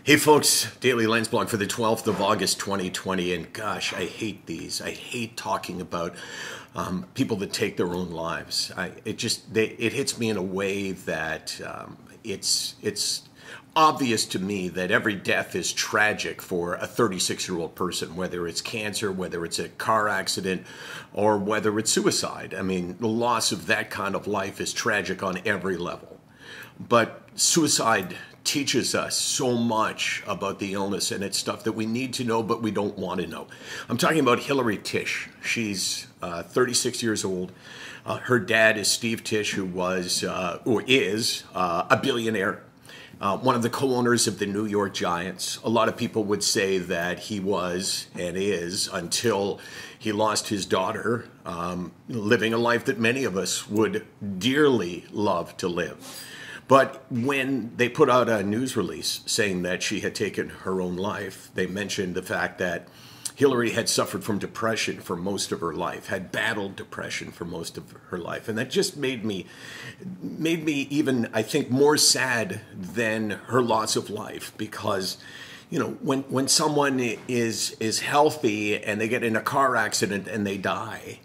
Hey folks, Daily Landsblog for the 12th of August 2020, and gosh, I hate these. I hate talking about people that take their own lives. It hits me in a way that it's obvious to me that every death is tragic for a 36-year-old person, whether it's cancer, whether it's a car accident, or whether it's suicide. I mean, the loss of that kind of life is tragic on every level. But suicide teaches us so much about the illness, and it's stuff that we need to know but we don't want to know. I'm talking about Hilary Tisch. She's 36 years old. Her dad is Steve Tisch, who was or is a billionaire, one of the co-owners of the New York Giants. A lot of people would say that he was and is until he lost his daughter, living a life that many of us would dearly love to live. But when they put out a news release saying that she had taken her own life, they mentioned the fact that Hilary had suffered from depression for most of her life, had battled depression for most of her life. And that just made me even, I think, more sad than her loss of life, because you know, when someone is healthy and they get in a car accident and they die,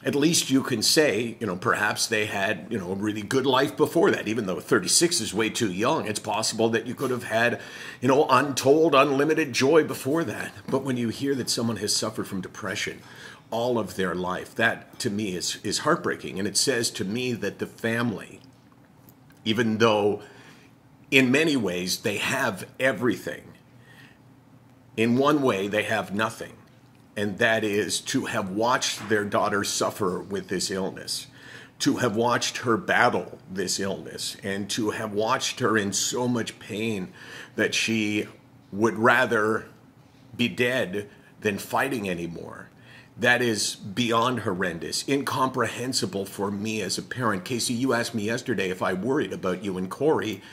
at least you can say, you know, perhaps they had, you know, a really good life before that. Even though 36 is way too young, it's possible that you could have had, you know, untold, unlimited joy before that. But when you hear that someone has suffered from depression all of their life, that to me is heartbreaking. And it says to me that the family, even though in many ways they have everything, in one way they have nothing. And that is to have watched their daughter suffer with this illness, to have watched her battle this illness, and to have watched her in so much pain that she would rather be dead than fighting anymore. That is beyond horrendous, incomprehensible for me as a parent. Casey, you asked me yesterday if I worried about you and Corey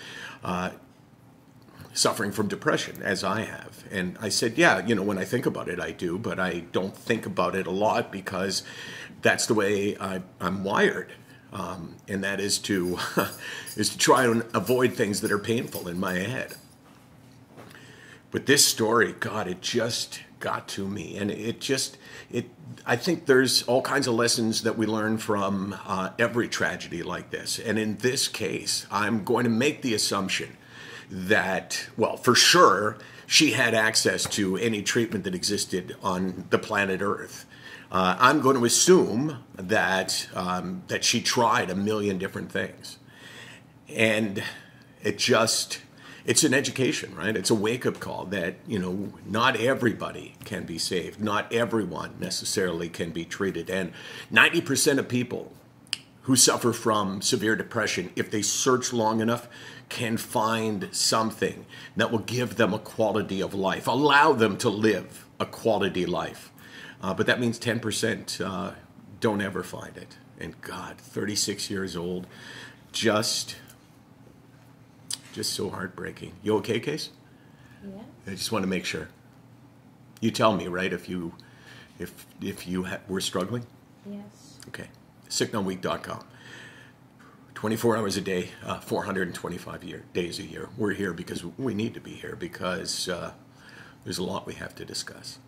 suffering from depression, as I have. And I said, yeah, you know, when I think about it, I do, but I don't think about it a lot because that's the way I'm wired. And that is to, is to try and avoid things that are painful in my head. But this story, God, it just got to me. And I think there's all kinds of lessons that we learn from every tragedy like this. And in this case, I'm going to make the assumption that, well, for sure, she had access to any treatment that existed on the planet Earth. I'm going to assume that that she tried a million different things. And it's an education, right? It's a wake-up call that, you know, not everybody can be saved. Not everyone necessarily can be treated. And 90% of people who suffer from severe depression, if they search long enough, can find something that will give them a quality of life, allow them to live a quality life. But that means 10% don't ever find it. And God, 36 years old, just so heartbreaking. You okay, Case? Yeah. I just want to make sure. You tell me, right, if you were struggling? Yes. Okay. sicknoweek.com. 24 hours a day, 425 days a year. We're here because we need to be here, because there's a lot we have to discuss.